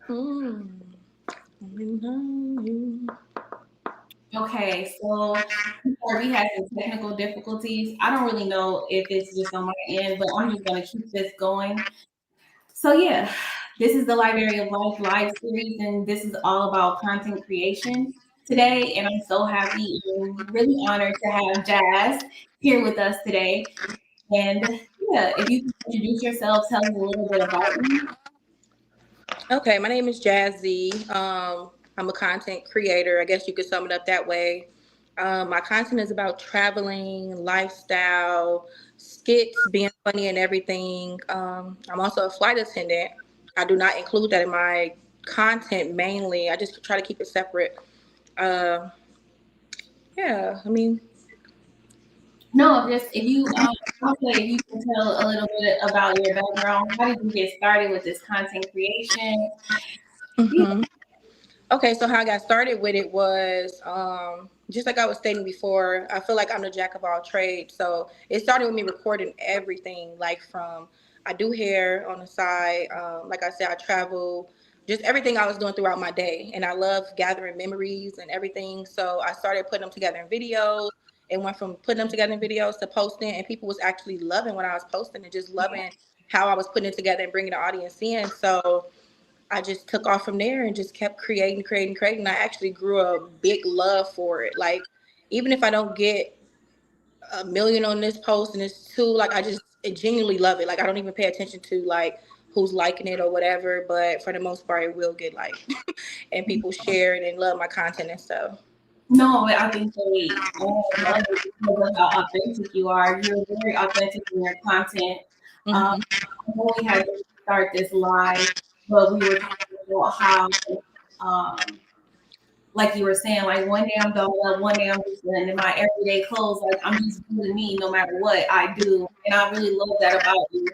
Hmm. Okay, so before we had some technical difficulties. I don't really know if it's just on my end, but I'm just gonna keep this going. So yeah, this is the Library of Life live series, and this is all about content creation today. And I'm so happy and really honored to have Jazz here with us today. And yeah, if you can introduce yourself, tell us a little bit about you. Okay, my name is Jazzy. I'm a content creator. I guess you could sum it up that way. My content is about traveling, lifestyle, skits, being funny, and everything. I'm also a flight attendant. I do not include that in my content mainly. I just try to keep it separate. Uh, yeah, I mean, No, just if you also if you can tell a little bit about your background. How did you get started with this content creation? Yeah. mhm. Okay, so how I got started with it was just like I was stating before. I feel like I'm the jack of all trades. So it started with me recording everything, like from I do hair on the side. Like I said, I travel, just everything I was doing throughout my day, and I love gathering memories and everything. So I started putting them together in videos. It went from putting them together in videos to posting, and people was actually loving what I was posting and just loving how I was putting it together and bringing the audience in. So I just took off from there and just kept creating. I actually grew a big love for it. Like, even if I don't get a million on this post and it's two, like, I genuinely love it. Like, I don't even pay attention to, like, who's liking it or whatever. But for the most part, it will get liked and people share it and love my content and stuff. No, I think they all love it because of how authentic you are. You're very authentic in your content. Um, Hmm. I know we had to start this live, but we were talking about how, um, like you were saying, like one day I'm dolled up, one day I'm just in my everyday clothes. Like I'm just doing me no matter what I do. And I really love that about you.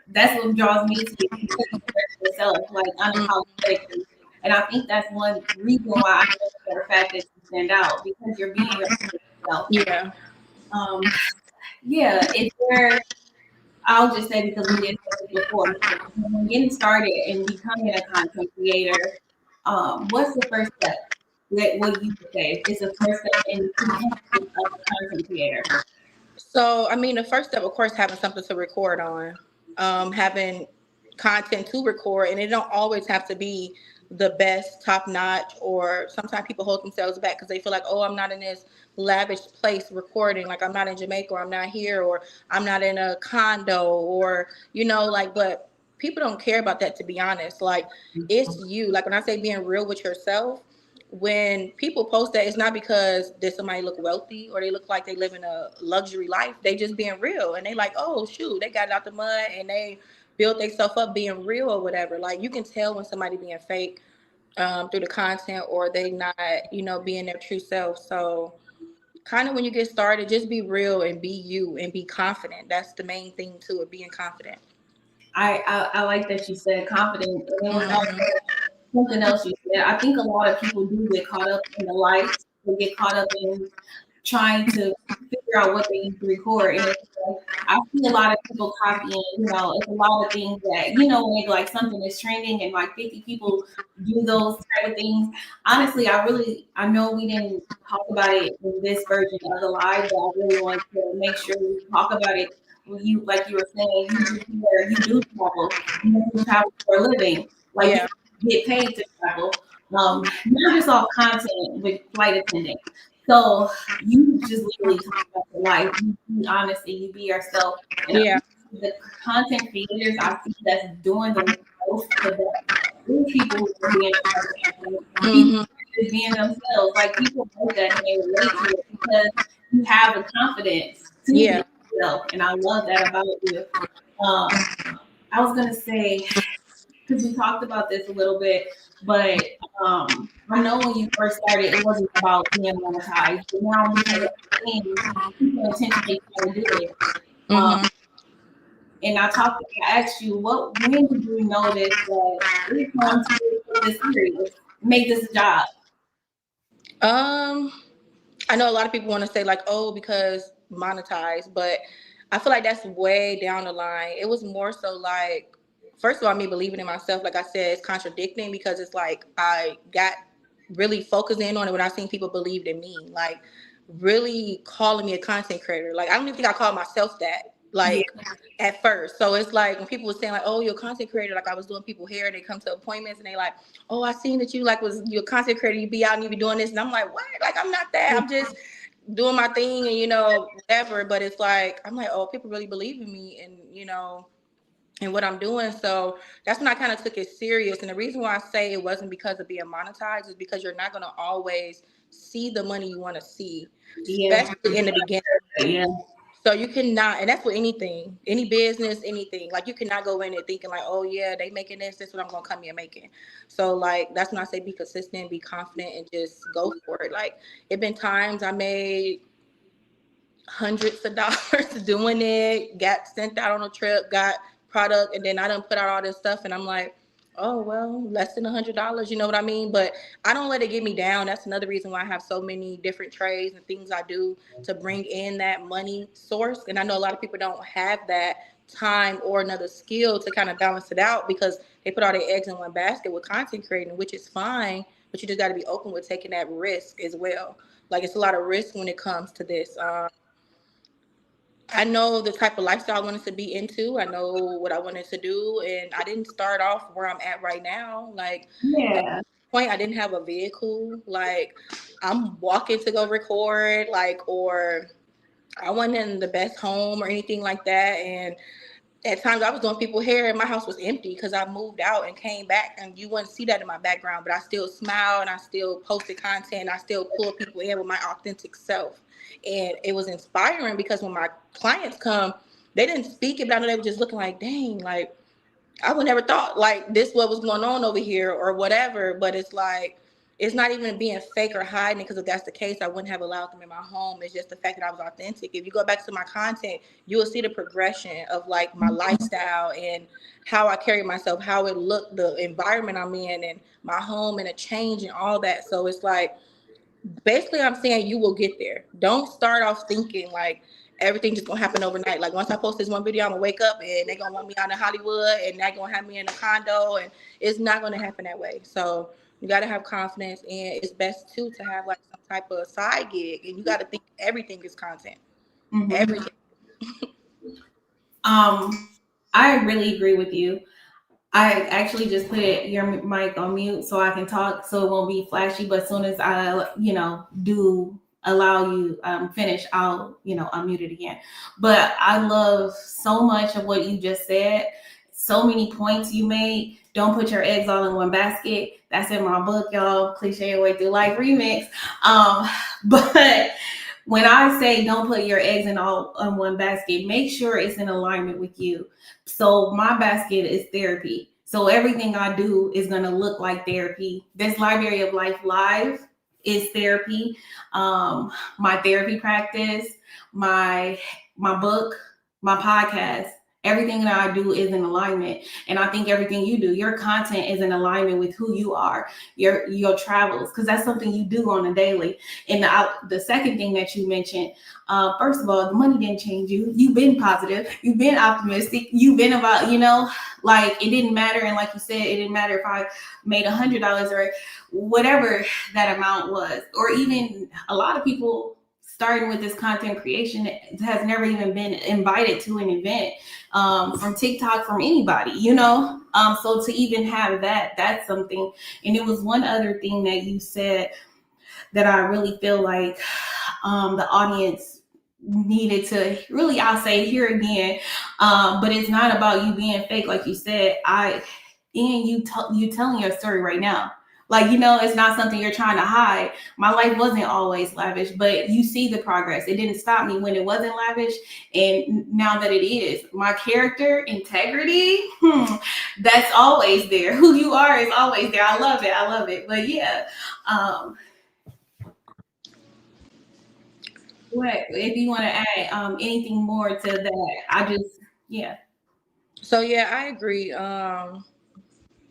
That's what draws me to you. You express yourself like unapologetically. And I think that's one reason why I love the fact that you stand out because you're being yourself. Yeah. Um, yeah, if there I'll just say because we did say this before, when getting started and becoming a content creator, what's the first step? What you would say is the first step in becoming a content creator? So, I mean, the first step, of course, having something to record on, having content to record, and it don't always have to be the best, top notch. Or sometimes people hold themselves back because they feel like, oh, I'm not in this lavish place recording, like I'm not in Jamaica, or I'm not here, or I'm not in a condo, or like. But people don't care about that, to be honest. Like, it's you. Like, when I say being real with yourself, when people post that, it's not because did somebody look wealthy or they look like they live in a luxury life. They just being real, and they like, oh shoot, they got it out the mud and they built themselves up being real or whatever. Like, you can tell when somebody being fake through the content, or they not, being their true self. So kind of when you get started, just be real and be you and be confident. That's the main thing to it, being confident. I like that you said confident, and it was Hmm. also something else you said. I think a lot of people do get caught up in the lights. They get caught up in trying to figure out what they need to record. And it's like, I see a lot of people copying, it's a lot of things that, when like something is trending and like 50 people do those type of things. Honestly, I know we didn't talk about it in this version of the live, but I really want to make sure we talk about it. Like you were saying, you do travel, you travel for a living, like Yeah. you get paid to travel. Not just off content with flight attendant. So you just literally talk about your life. You be honest and you be yourself. And Yeah. the content creators I see that's doing the most, the best, those people who are being authentic, people Hmm. who are being themselves. Like people like that and they relate to it because you have the confidence to Yeah. be yourself. And I love that about you. Um, I was gonna say because we talked about this a little bit, but I know when you first started, it wasn't about being monetized, but now because of the things, people intentionally try to do it. Um, Hmm. and I asked you, when did you notice that it's time to really take this serious, make this a job? um I know a lot of people want to say like, oh, because monetize, but I feel like that's way down the line. It was more so like first of all, me believing in myself, like I said, it's contradicting because it's like I got really focused in on it when I seen people believed in me, like really calling me a content creator. Like I don't even think I called myself that, like at first. So it's like when people were saying like, oh, you're a content creator, like I was doing people hair, they come to appointments and they like, oh, I seen that you like was you're a content creator, you be out and you be doing this, and I'm like, what? Like I'm not that. I'm just doing my thing and whatever. But it's like I'm like, oh, people really believe in me and and what I'm doing. So that's when I kind of took it serious. And the reason why I say it wasn't because of being monetized is because you're not going to always see the money you want to see, especially in the beginning. Yeah. So you cannot, and that's with anything, any business, anything. Like you cannot go in it thinking like, oh yeah, they making this. This is what I'm gonna come here making. So like that's when I say be consistent, be confident, and just go for it. Like it been times I made hundreds of dollars doing it, got sent out on a trip, got product, and then I done put out all this stuff, and I'm like, oh well, less than $100, you know what I mean? But I don't let it get me down. That's another reason why I have so many different trades and things I do to bring in that money source. And I know a lot of people don't have that time or another skill to kind of balance it out because they put all their eggs in one basket with content creating, which is fine, but you just got to be open with taking that risk as well. Like it's a lot of risk when it comes to this. I know the type of lifestyle I wanted to be into. I know what I wanted to do, and I didn't start off where I'm at right now. Like at Yeah. this point, I didn't have a vehicle. Like I'm walking to go record, like or I wasn't in the best home or anything like that. And at times I was doing people hair and my house was empty because I moved out and came back, and you wouldn't see that in my background, but I still smiled and I still posted content and I still pulled people in with my authentic self. And it was inspiring because when my clients come, they didn't speak it, but I know they were just looking like, dang, like I would never thought like this what was going on over here or whatever. But it's like it's not even being fake or hiding because if that's the case, I wouldn't have allowed them in my home. It's just the fact that I was authentic. If you go back to my content, you will see the progression of like my lifestyle and how I carry myself, how it looked, the environment I'm in, and my home and a change and all that. So it's like basically I'm saying you will get there. Don't start off thinking like everything just gonna happen overnight. Like once I post this one video, I'm gonna wake up and they're gonna want me out in Hollywood and they're gonna have me in a condo, and it's not gonna happen that way. So you gotta have confidence, and it's best too to have like some type of side gig, and you gotta think everything is content. Mm-hmm. Everything. I really agree with you. I actually just put your mic on mute so I can talk, so it won't be flashy. But as soon as I, do allow you finish, I'll, unmute it again. But I love so much of what you just said. So many points you made. Don't put your eggs all in one basket. That's in my book, y'all. Cliche Your Way Through Life remix. But when I say don't put your eggs in one basket, make sure it's in alignment with you. So my basket is therapy. So everything I do is going to look like therapy. This Library of Life Live is therapy. My therapy practice, my book, my podcast, everything that I do is in alignment. And I think everything you do, your content is in alignment with who you are, your travels, because that's something you do on a daily. And the second thing that you mentioned, first of all, the money didn't change you. You've been positive. You've been optimistic. You've been about, like it didn't matter. And like you said, it didn't matter if I made $100 or whatever that amount was, or even a lot of people starting with this content creation has never even been invited to an event from TikTok, from anybody, so to even have that's something. And it was one other thing that you said that I really feel like the audience needed to really, I'll say here again, but it's not about you being fake, like you said. You telling your story right now. Like, it's not something you're trying to hide. My life wasn't always lavish, but you see the progress. It didn't stop me when it wasn't lavish. And now that it is, my character, integrity, that's always there. Who you are is always there. I love it. But yeah. What, if you want to add anything more to that, yeah. So yeah, I agree.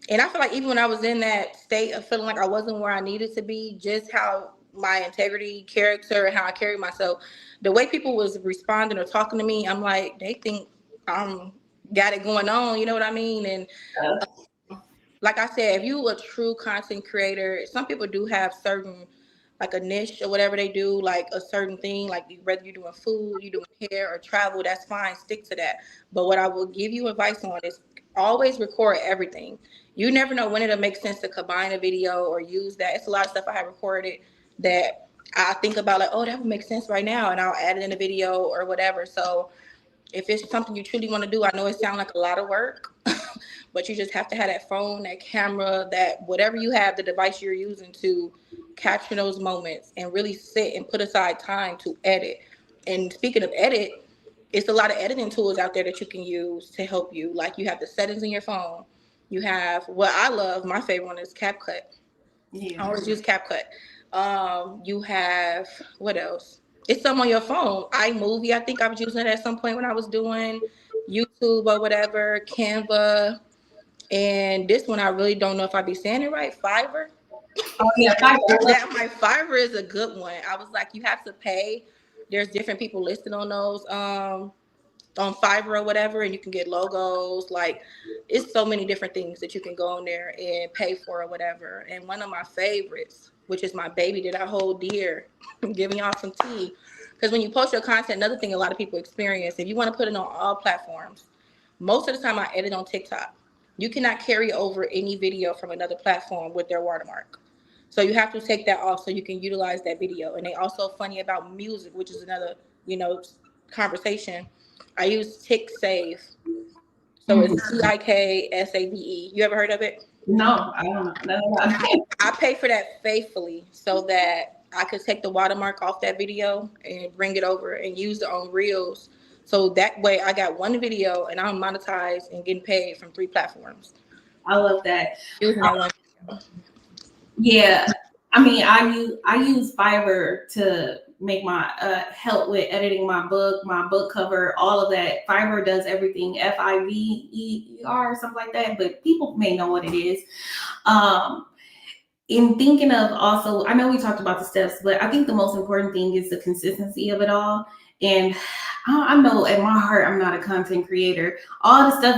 And I feel like even when I was in that state of feeling like I wasn't where I needed to be, just how my integrity, character, and how I carry myself, the way people was responding or talking to me, I'm like, they think I'm got it going on. You know what I mean? And Uh, like I said, if you a true content creator, some people do have certain like a niche or whatever they do, like a certain thing, like whether you're doing food, you're doing hair or travel, that's fine, stick to that. But what I will give you advice on is always record everything. You never know when it'll make sense to combine a video or use that. It's a lot of stuff I have recorded that I think about like, oh, that would make sense right now, and I'll add it in a video or whatever. So if it's something you truly want to do, I know it sounds like a lot of work, but you just have to have that phone, that camera, that whatever you have, the device you're using to capture those moments and really sit and put aside time to edit. And speaking of edit, it's a lot of editing tools out there that you can use to help you. Like you have the settings in your phone. You have what I love, my favorite one is CapCut. I yeah. always use CapCut. You have what else? It's some on your phone. iMovie, I think I was using it at some point when I was doing YouTube or whatever. Canva, and this one I really don't know if I be saying it right. Fiverr. Oh yeah, Fiverr. That my Fiverr is a good one. I was like, you have to pay. There's different people listed on those. On Fiverr or whatever, and you can get logos. Like, it's so many different things that you can go on there and pay for or whatever. And one of my favorites, which is my baby that I hold dear, I'm giving y'all some tea. Because when you post your content, another thing a lot of people experience, if you want to put it on all platforms, most of the time I edit on TikTok. You cannot carry over any video from another platform with their watermark. So you have to take that off so you can utilize that video. And they also funny about music, which is another, conversation. I use TickSave. So Mhm. it's TikSabe. You ever heard of it? No, I don't know. No, no, no. I pay for that faithfully so that I could take the watermark off that video and bring it over and use it on Reels. So that way I got one video and I'm monetized and getting paid from 3 platforms. I love that. Using that one. Yeah, I mean, I use Fiverr to make my help with editing my book cover, all of that. Fiverr does everything. Fiverr, something like that, but people may know what it is. Um, in thinking of also, I know we talked about the steps, but I think the most important thing is the consistency of it all. And I know in my heart, I'm not a content creator. All the stuff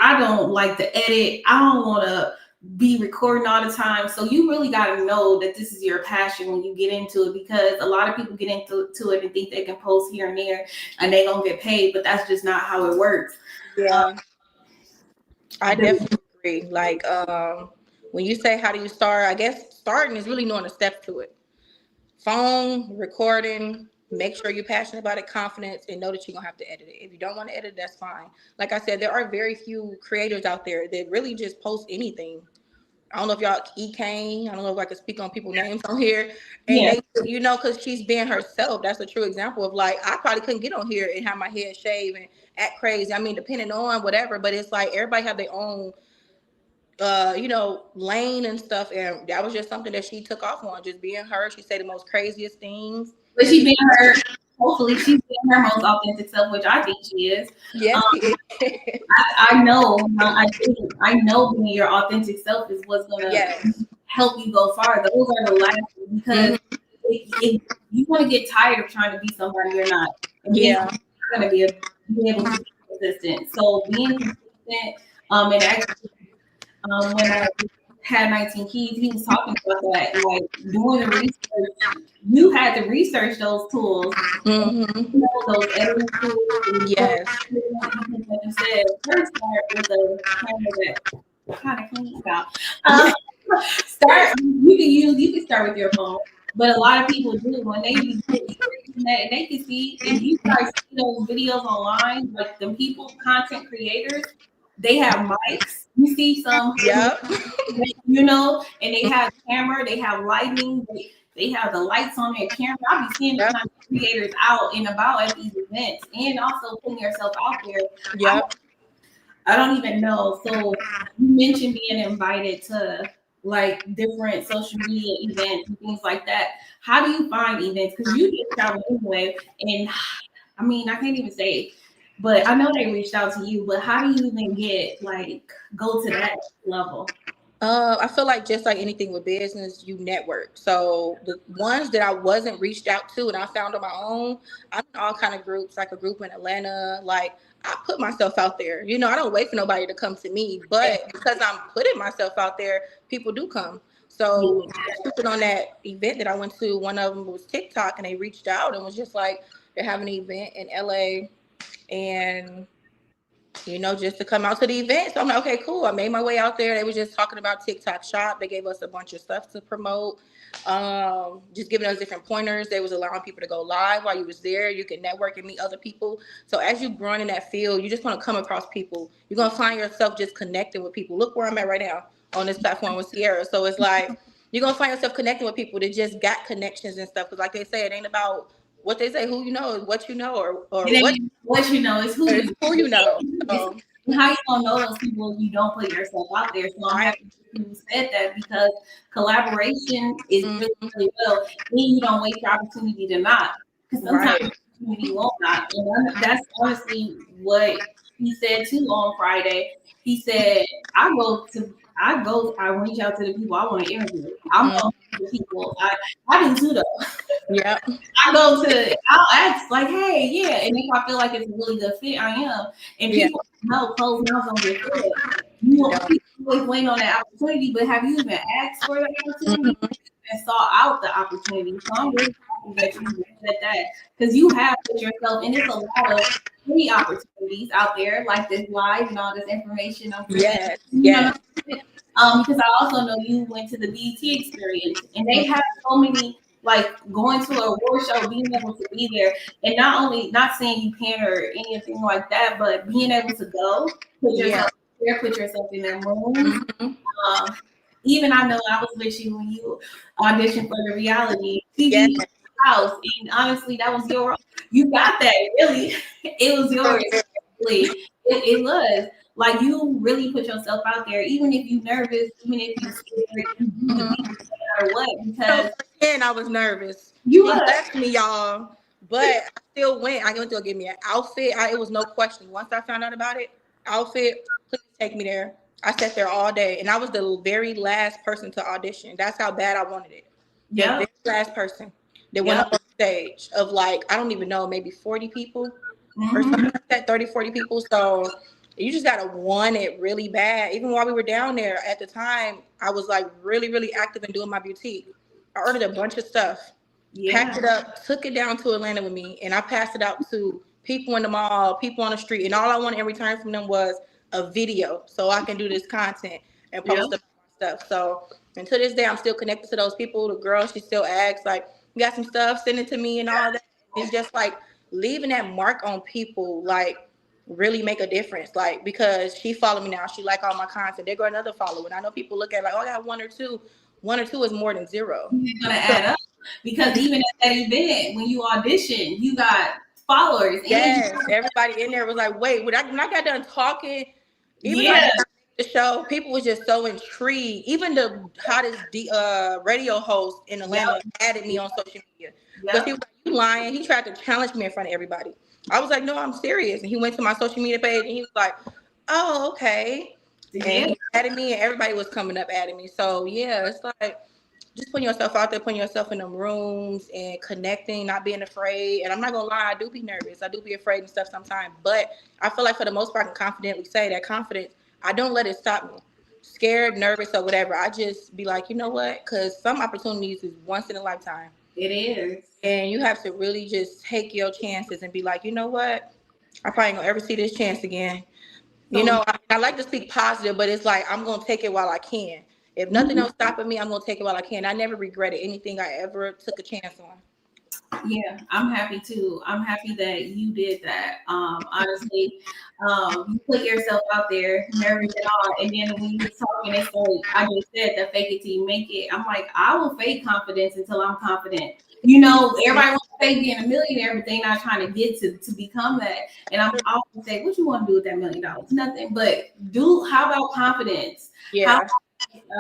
I don't like to edit. I don't want to be recording all the time. So you really got to know that this is your passion when you get into it, because a lot of people get into it and think they can post here and there and they don't get paid, but that's just not how it works. Yeah, I definitely agree. Like, when you say how do you start, I guess starting is really knowing the steps to it. Phone, recording, make sure you're passionate about it, confidence, and know that you're gonna have to edit it. If you don't want to edit, that's fine. Like I said, there are very few creators out there that really just post anything. I don't know if y'all Kane. I don't know if I can speak on people's names on here. And Yeah. they, because she's being herself. That's a true example of like I probably couldn't get on here and have my head shaved and act crazy. I mean, depending on whatever, but it's like everybody have their own lane and stuff. And that was just something that she took off on, just being her. She said the most craziest things. But And she she being her, hopefully she's being her most authentic self, which I think she is. yes, Um, she is. I know being your authentic self is what's gonna Yes. help you go far. Those are the last, because Mhm. if you want to get tired of trying to be somebody you're not, and then Yeah. you're gonna be able to be consistent. So being consistent, and actually, when I had 19 Keys, he was talking about that, like doing the research. You had to research those tools, Hmm. those editing tools, and Yes. because like you said, first start with a camera that kind of clean out. Yeah. You can start with your phone, but a lot of people do when they be using that, and they can see, and you guys see those videos online, like the people, content creators, they have mics. You see some, Yep. and they have camera, they have lighting, they have the lights on their camera. I'll be seeing the Yep. content creators out and about at these events, and also putting yourself out there. Yep. I don't even know. So you mentioned being invited to like different social media events and things like that. How do you find events? Because you get travel anyway, and I mean, I can't even say, but I know they reached out to you. But how do you even go to that level? I feel like just like anything with business, you network. So the ones that I wasn't reached out to and I found on my own, I'm in all kind of groups, like a group in Atlanta. Like I put myself out there. You know, I don't wait for nobody to come to me, but because I'm putting myself out there, people do come. So speaking on that event that I went to, one of them was TikTok, and they reached out and was just like, they're having an event in LA, and you know, just to come out to the event. So I'm like, okay, cool. I made my way out there. They were just talking about TikTok Shop. They gave us a bunch of stuff to promote, just giving us different pointers. They was allowing people to go live while you was there. You can network and meet other people. So as you growing in that field, you're just going to come across people. You're going to find yourself just connecting with people. Look where I'm at right now on this platform with Sierra. So it's like, you're going to find yourself connecting with people that just got connections and stuff. Because like they say, it ain't about what they say, who you know, is what you know, or what you know is who it's you who you know. know. How you gonna know those people if you don't put yourself out there? So I'm happy you said that, because collaboration is really, really well. Then you don't waste your opportunity to not, because sometimes opportunity won't not. And that's honestly what he said too on Friday. He said, I reach out to the people I want to interview. I'm going to the people. I do too though. Yeah. I'll ask like, hey, yeah. And if I feel like it's a really good fit, I am. And people know closed mouths don't get fed. You always waiting on that opportunity, but have you even asked for the opportunity and saw out the opportunity? So I'm really happy that you said that, because you have put yourself, and there's a lot of free opportunities out there like this live and all this information. Yes. Because I also know you went to the BET experience, and they have so many, like going to a award show, being able to be there, and not saying you can or anything like that, but being able to go, put yourself there, put yourself in that room. Even I know I was with you when you auditioned for the reality TV house, and honestly, that was your, you got that, really. It was yours. It was. Like, you really put yourself out there, even if you're nervous, even if you're scared, you do the thing no matter what. Because and I was nervous. You left me, y'all, but I still went. I went to go get me an outfit. It was no question. Once I found out about it, outfit, please take me there. I sat there all day, and I was the very last person to audition. That's how bad I wanted it. The very last person that went up on stage of, like, I don't even know, maybe 40 people or something like that, 30, 40 people. So you just gotta want it really bad. Even while we were down there at the time, I was like really, really active in doing my boutique. I ordered a bunch of stuff, packed it up, took it down to Atlanta with me, and I passed it out to people in the mall, people on the street, and all I wanted in return from them was a video so I can do this content and post up stuff. So, and to this day, I'm still connected to those people. The girl, she still asks, like, you got some stuff, send it to me and all that. It's just like leaving that mark on people, like, really make a difference. Like, because she followed me now, she like all my content, there go another follower. And I know people look at like, oh, I got one or two is more than zero. It's gonna add up, because even at that event when you audition, you got followers. Yes, everybody in there was like, wait, when I got done talking, even though I didn't the show, people was just so intrigued. Even the hottest radio host in Atlanta added me on social media, because he was like, you lying. He tried to challenge me in front of everybody. I was like, no, I'm serious. And he went to my social media page and he was like, oh, okay. And he added me, and everybody was coming up adding me. So yeah, it's like just putting yourself out there, putting yourself in them rooms and connecting, not being afraid. And I'm not gonna lie, I do be nervous. I do be afraid and stuff sometimes. But I feel like for the most part, I can confidently say that confidence, I don't let it stop me. Scared, nervous, or whatever. I just be like, you know what? Because some opportunities is once in a lifetime. It is. And you have to really just take your chances and be like, you know what? I probably ain't gonna ever see this chance again. You know, I like to speak positive, but it's like, I'm going to take it while I can. If nothing else stopping me, I'm going to take it while I can. I never regretted anything I ever took a chance on. Yeah, I'm happy too. I'm happy that you did that. Honestly, you put yourself out there, nervous and all, and then when you was talking, it's like I just said, the fake it till you make it. I'm like, I will fake confidence until I'm confident. You know, everybody wants to fake being a millionaire, but they're not trying to get to become that. And I'm always say, what you want to do with that $1 million? Nothing. But how about confidence? Yeah.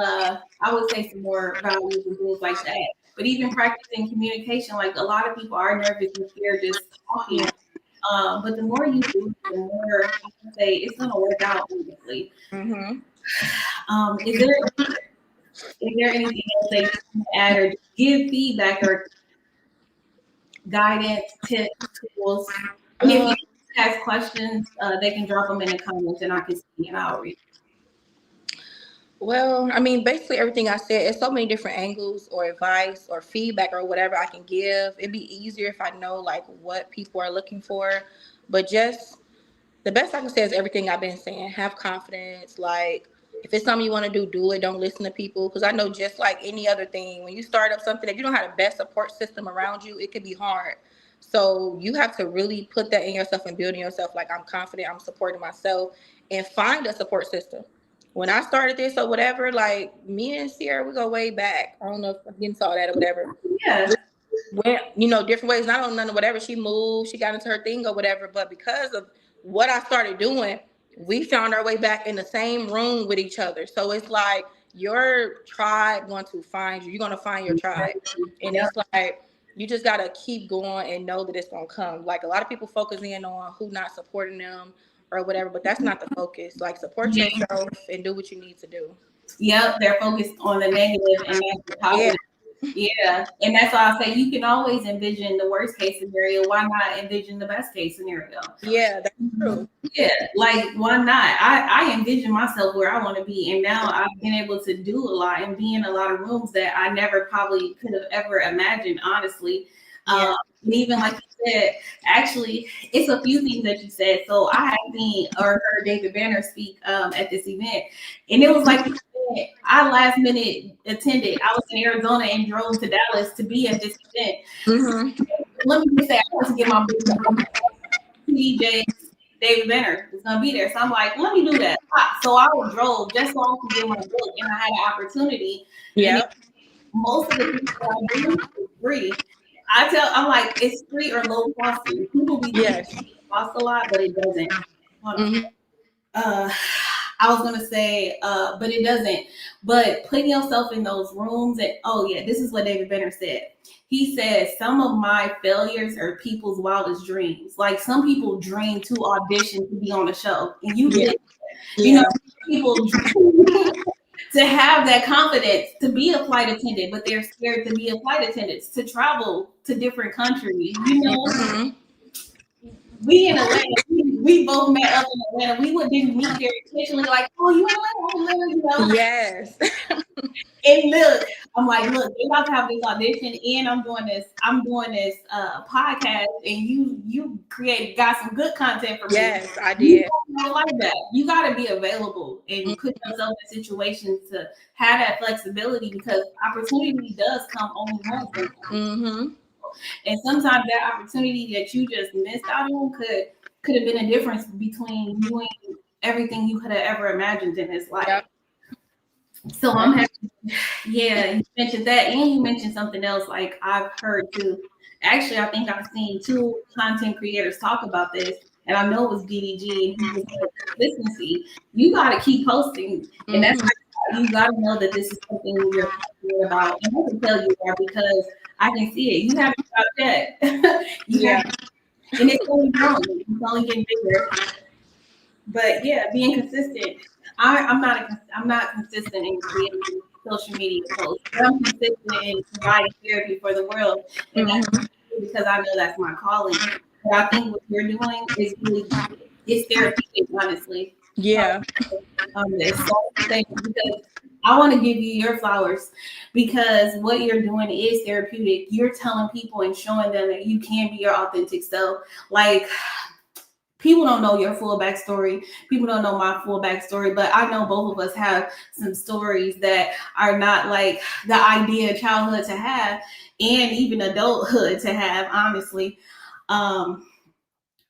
I would say some more values and things like that. But even practicing communication, like a lot of people are nervous and scared just talking. But the more you do, the more I can say it's gonna work out honestly. Is there anything else that you can add or give feedback or guidance, tips, tools? has questions, they can drop them in the comments and I can see and I'll read. Well, I mean, basically everything I said, it's so many different angles or advice or feedback or whatever I can give. It'd be easier if I know like what people are looking for. But just the best I can say is everything I've been saying. Have confidence. Like, if it's something you want to do, do it. Don't listen to people. Because I know just like any other thing, when you start up something, if you don't have the best support system around you, it can be hard. So you have to really put that in yourself and build in yourself. Like, I'm confident, I'm supporting myself, and find a support system. When I started this or whatever, like me and Sierra, we go way back. I don't know if I'm getting saw that or whatever. Yeah. Went, you know, different ways. Not on none of whatever. She moved, she got into her thing or whatever. But because of what I started doing, we found our way back in the same room with each other. So it's like your tribe going to find you. You're going to find your tribe. And it's like you just got to keep going and know that it's going to come. Like a lot of people focus in on who not supporting them or whatever, but that's not the focus. Like support yourself and do what you need to do. Yep, they're focused on the negative and not the positive. Yeah, and that's why I say you can always envision the worst case scenario. Why not envision the best case scenario? Yeah, that's true. Yeah, like why not? I envision myself where I want to be, and now I've been able to do a lot and be in a lot of rooms that I never probably could have ever imagined, honestly. Yeah. And even like you said, actually, it's a few things that you said. So I had seen or heard David Banner speak at this event, and it was like I last minute attended. I was in Arizona and drove to Dallas to be at this event. Mm-hmm. Let me just say, I want to get my book. DJ David Banner is gonna be there, so I'm like, let me do that. So I drove just so I could get my book, and I had an opportunity. Yeah. Most of the people that I do is free. I'm like, it's free or low cost. People be thinking it costs a lot, but it doesn't. I was gonna say, but it doesn't. But putting yourself in those rooms and this is what David Banner said. He said, some of my failures are people's wildest dreams. Like some people dream to audition to be on the show, and you did. You know, people dream to have that confidence to be a flight attendant, but they're scared to be a flight attendant, to travel to different countries. You know, we in Atlanta, we both met up in Atlanta. We didn't meet there intentionally, like, oh, you in Atlanta, you know? Yes. And look, I'm like, look, they about to have this audition, and I'm doing this podcast, and you got some good content for me. Yes, I did. You like that. You got to be available and put yourself in situations to have that flexibility, because opportunity does come only once. Mm-hmm. And sometimes that opportunity that you just missed out on could have been a difference between you and everything you could have ever imagined in this life. Yep. So I'm happy. Yeah, you mentioned that, and you mentioned something else like I've heard too. Actually, I think I've seen 2 content creators talk about this, and I know it was DDG and he was like, consistency. You got to keep posting, and that's you got to know that this is something you're passionate about. And I can tell you that because I can see it. You haven't stopped yet. And it's only growing. It's only getting bigger. But yeah, being consistent. I'm not consistent in creating social media posts. I'm consistent in providing therapy for the world, and that's because I know that's my calling. But I think what you're doing is really therapeutic, honestly. Yeah. Because I want to give you your flowers, because what you're doing is therapeutic. You're telling people and showing them that you can be your authentic self. Like, people don't know your full backstory. People don't know my full backstory, but I know both of us have some stories that are not like the idea of childhood to have, and even adulthood to have, honestly.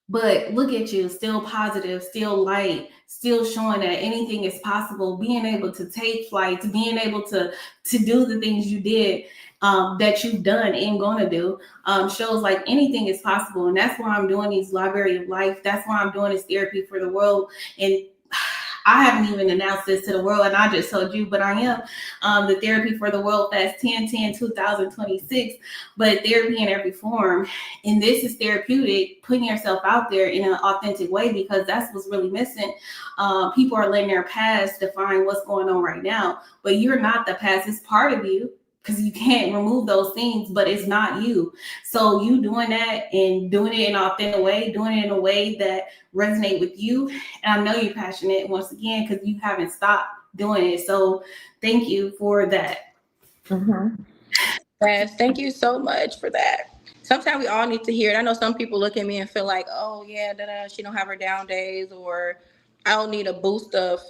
But look at you, still positive, still light, still showing that anything is possible, being able to take flights, being able to do the things you did, that you've done and gonna do, shows like anything is possible. And that's why I'm doing these Library of Life. That's why I'm doing this therapy for the world. And I haven't even announced this to the world, and I just told you, but I am the Therapy for the World Fest 10/10/2026, but therapy in every form. And this is therapeutic, putting yourself out there in an authentic way, because that's what's really missing. People are letting their past define what's going on right now, but you're not the past. It's part of you. because you can't remove those things, but it's not you. So you doing that and doing it in an authentic way, doing it in a way that resonate with you. And I know you're passionate once again because you haven't stopped doing it. So thank you for that. Mm-hmm. Yes, thank you so much for that. Sometimes we all need to hear it. I know some people look at me and feel like, oh yeah, she don't have her down days, or I don't need a boost of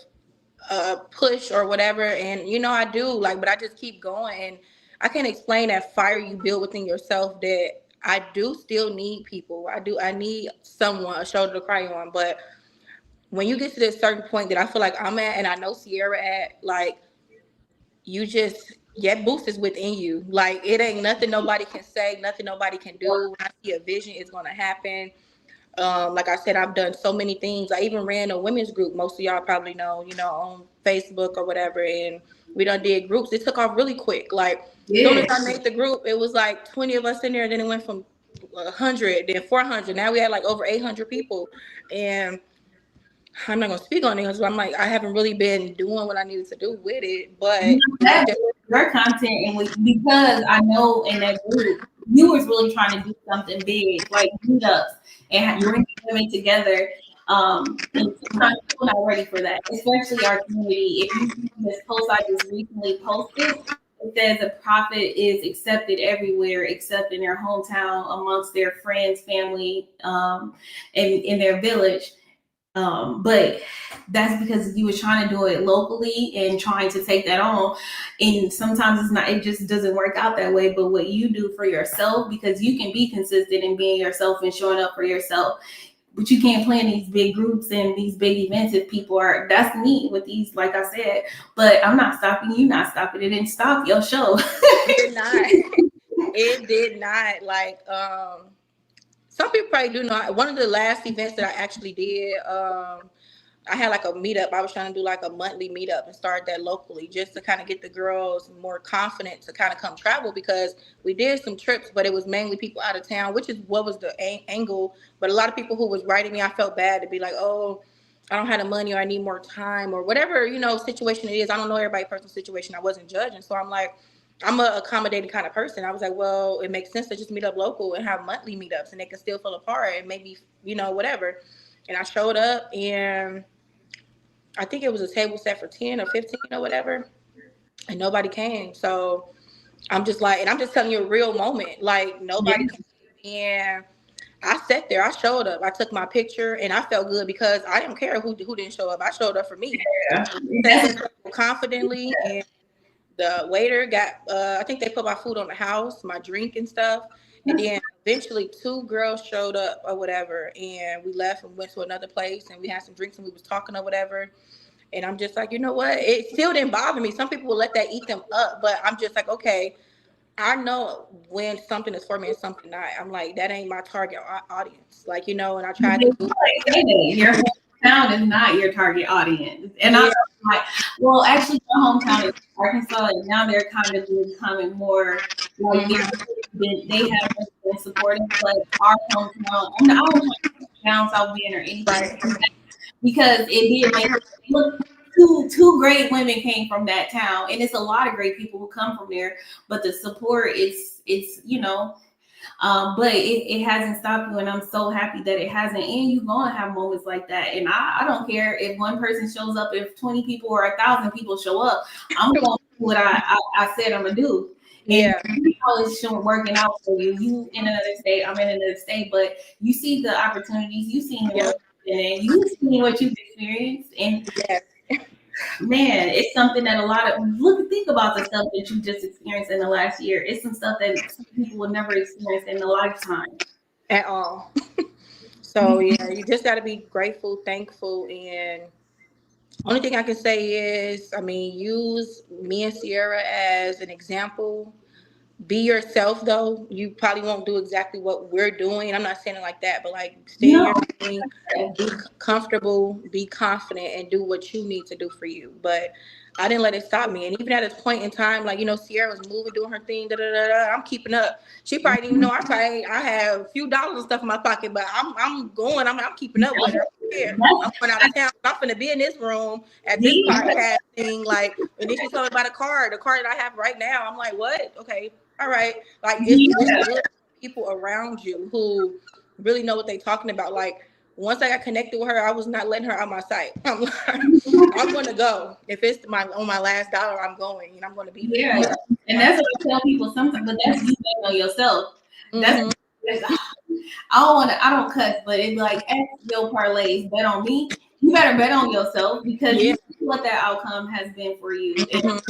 push or whatever. And I do, like, but I just keep going, and I can't explain that fire you build within yourself, that I do still need people. I need someone, a shoulder to cry on. But when you get to this certain point that I feel like I'm at, and I know Sierra at, like, you just, that boost is within you. Like, it ain't nothing nobody can say, nothing nobody can do. When I see a vision, it's gonna happen. Like I said, I've done so many things. I even ran a women's group. Most of y'all probably know, on Facebook or whatever. And we done did groups. It took off really quick. Like, as soon as I made the group, it was like 20 of us in there. Then it went from 100, then 400. Now we had like over 800 people. And I'm not gonna speak on it because I'm like, I haven't really been doing what I needed to do with it. But That's your content, and because I know in that group you was really trying to do something big, like meetups and bring women together. And sometimes people not ready for that, especially our community. If you see this post I just recently posted, it says a prophet is accepted everywhere except in their hometown, amongst their friends, family, and in their village. But that's because you were trying to do it locally and trying to take that on. And sometimes it's not, it just doesn't work out that way. But what you do for yourself, because you can be consistent in being yourself and showing up for yourself, but you can't plan these big groups and these big events if people are, that's me with these, like I said, but I'm not stopping, you not stopping. It didn't stop your show. it did not. It did not. Like, some people probably do know. One of the last events that I actually did, I had like a meetup. I was trying to do like a monthly meetup and start that locally, just to kind of get the girls more confident to kind of come travel, because we did some trips, but it was mainly people out of town, which is what was the angle. But a lot of people who was writing me, I felt bad to be like, oh, I don't have the money, or I need more time, or whatever, situation it is. I don't know everybody's personal situation. I wasn't judging. So I'm like, I'm a accommodating kind of person. I was like, well, it makes sense to just meet up local and have monthly meetups, and they can still feel apart and maybe, whatever. And I showed up, and I think it was a table set for 10 or 15 or whatever, and nobody came. So I'm just like, and I'm just telling you a real moment. Like, nobody came. And I sat there, I showed up, I took my picture, and I felt good because I didn't care who didn't show up. I showed up for me. Yeah. Confidently, and the waiter got, I think they put my food on the house, my drink and stuff. And then eventually 2 girls showed up or whatever, and we left and went to another place, and we had some drinks and we was talking or whatever. And I'm just like, you know what? It still didn't bother me. Some people will let that eat them up, but I'm just like, okay, I know when something is for me and something not. I'm like, that ain't my target audience. Like, and I tried to do your hometown is not your target audience. And I'm like, well, actually, my hometown is Arkansas, and now they're kind of becoming more like they have been supporting, but our hometown, I don't want to down South Bend or anything, because it did make look. Two great women came from that town, and it's a lot of great people who come from there. But the support is, but it hasn't stopped you, and I'm so happy that it hasn't. And you're gonna have moments like that, and I don't care if one person shows up, if 20 people or 1,000 people show up, I'm gonna do what I said I'm gonna do. And it's working out for you. You in another state, I'm in another state, but you see the opportunities, you see and you see what you've experienced, and man, it's something that a lot of think about the stuff that you just experienced in the last year. It's some stuff that some people will never experience in a lifetime at all. So yeah, you just got to be grateful, thankful, and only thing I can say is, use me and Sierra as an example. Be yourself, though. You probably won't do exactly what we're doing. I'm not saying it like that, but like, stay in your thing, be comfortable, be confident, and do what you need to do for you. But I didn't let it stop me. And even at a point in time, like, Sierra was moving, doing her thing, I'm keeping up. She probably didn't even know I have a few dollars and stuff in my pocket, but I'm going. I'm keeping up with her. here. I'm going out of town. I'm going to be in this room at this podcast thing. Like, and then she told me about the car that I have right now. I'm like, what? Okay, all right. Like, it's good people around you who really know what they're talking about. Like, once I got connected with her, I was not letting her out my sight. I'm like, I'm going to go. If it's on my last dollar, I'm going, and I'm going to be there. Yeah, and that's what I tell people sometimes. But that's you betting on yourself. That's I don't cuss, but it's like X your parlays, bet on me. You better bet on yourself because you see what that outcome has been for you. And like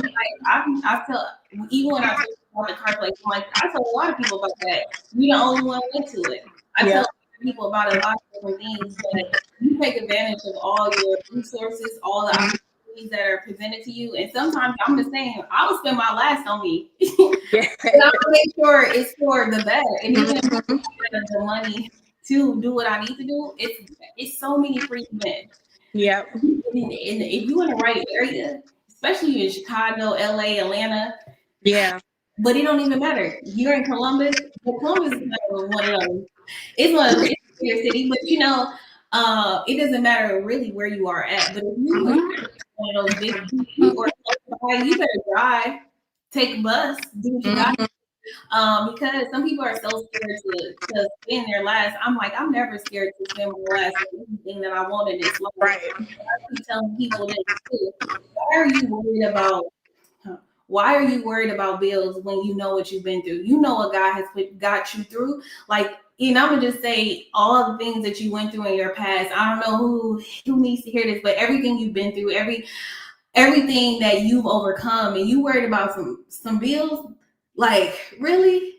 I tell, even when I talk about the car place, like I tell a lot of people about that. You're the only one went to it. I tell people about a lot of different things, but you take advantage of all your resources, all the opportunities that are presented to you. And sometimes I'm the same. I will spend my last on me. And I'll make sure it's for the better. And even if I have the money to do what I need to do, it's so many free events. Yeah. And if you in the right area, especially in Chicago, LA, Atlanta. Yeah. But it don't even matter. You're in Columbus. But Columbus is not one of those. It's one of the bigger cities, but it doesn't matter really where you are at. But if you in one of those big cities or you better drive, take a bus, do what you got. Because some people are so scared to spend their last. I'm like, I'm never scared to spend my last on anything that I want in this life. Right. I keep telling people this too. Why are you worried about? Why are you worried about bills when you know what you've been through? You know what God has got you through. Like, I'm gonna just say all the things that you went through in your past. I don't know who needs to hear this, but everything you've been through, everything that you've overcome, and you worried about some bills. Like, really?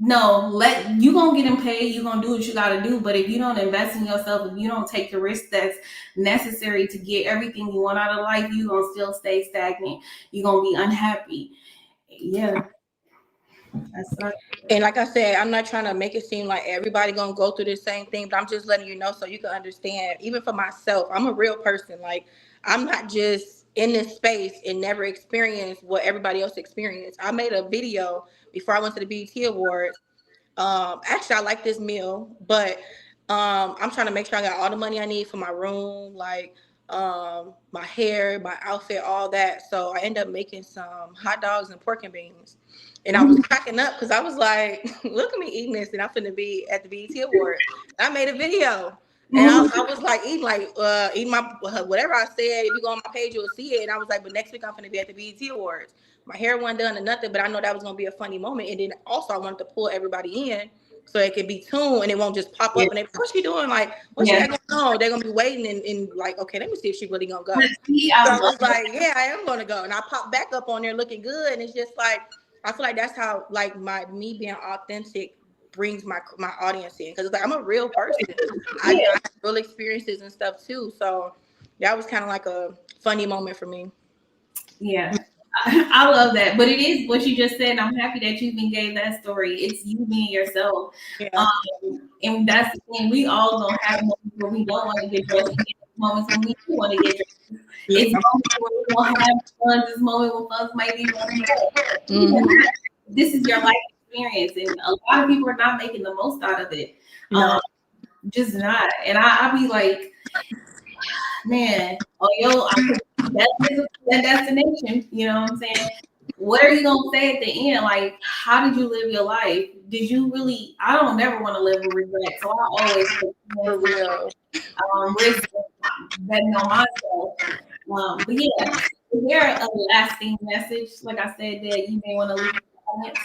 No, you gonna get them paid, you gonna do what you gotta do. But if you don't invest in yourself, if you don't take the risk that's necessary to get everything you want out of life, you gonna still stay stagnant. You're gonna be unhappy. Yeah. That's right. And like I said, I'm not trying to make it seem like everybody gonna go through the same thing, but I'm just letting you know so you can understand. Even for myself, I'm a real person. Like, I'm not just in this space and never experienced what everybody else experienced. I made a video before I went to the BET Awards. Actually, I like this meal, but I'm trying to make sure I got all the money I need for my room, like my hair, my outfit, all that. So I end up making some hot dogs and pork and beans. And I was cracking up because I was like, look at me eating this, and I'm finna be at the BET Awards. And I made a video. And I was like eating my whatever I said. If you go on my page, you'll see it. And I was like, but next week I'm finna be at the BET Awards. My hair wasn't done or nothing, but I know that was gonna be a funny moment. And then also I wanted to pull everybody in so it could be tuned and it won't just pop up and they, what's she doing? Like, what's she going on? They're gonna be waiting and like, okay, let me see if she really gonna go. So I was like, yeah, I am gonna go. And I popped back up on there looking good. And it's just like, I feel like that's how like me being authentic brings my audience in, because it's like I'm a real person. I have real experiences and stuff too. So that was kind of like a funny moment for me. Yeah. I love that, but it is what you just said. And I'm happy that you even gave that story. It's you being yourself, and that's the thing. We all gonna have moments where we don't want to get dressed, and moments when we do want to get dressed. It's moments where we won't have fun. This moment when fun might be running. This is your life experience, and a lot of people are not making the most out of it. Just not. And I be like, man, that destination, you know what I'm saying? What are you gonna say at the end? Like, how did you live your life? Did you really? I don't never want to live with regret, so I always risk betting on myself. But yeah, is there a lasting message, like I said, that you may want to leave the audience?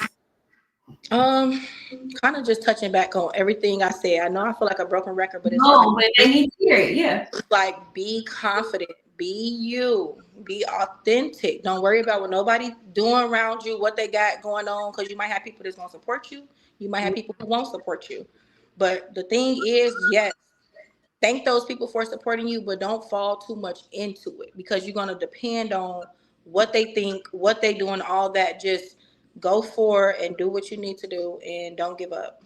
Kind of just touching back on everything I said. I know I feel like a broken record, but it's but they need to hear it. Yeah, it's like, be confident, be you, be authentic. Don't worry about what nobody doing around you, what they got going on, because you might have people that's gonna support you. You might have people who won't support you. But the thing is, yes, thank those people for supporting you, but don't fall too much into it, because you're gonna depend on what they think, what they doing, all that. Just go for it and do what you need to do, and don't give up.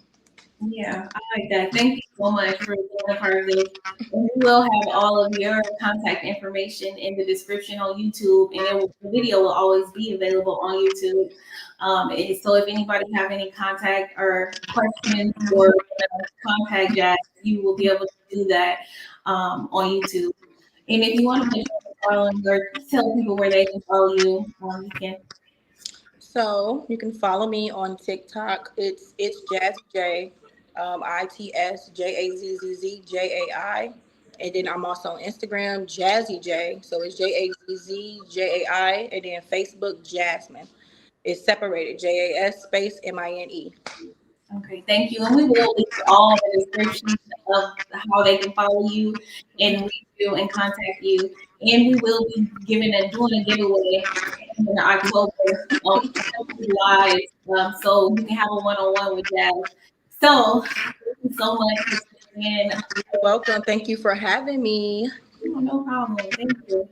Yeah, I like that. Thank you so much for being a part of this. And we will have all of your contact information in the description on YouTube, and the video will always be available on YouTube. So if anybody have any contact or questions or contact Jazz, you will be able to do that on YouTube. And if you want to make sure you're following or tell people where they can follow you, you can. So you can follow me on TikTok. It's Jazzy J, ITSJAZZZJAI, and then I'm also on Instagram Jazzy J. So it's JAZZJAI, and then Facebook Jasmine. It's separated JAS space MINE. Okay, thank you. And we will leave all the descriptions of how they can follow you and reach you and contact you. And we will be doing a giveaway in October live, so you can have a one-on-one with Jazz. So thank you so much for tuning in. You're welcome. Thank you for having me. Oh, no problem. Thank you.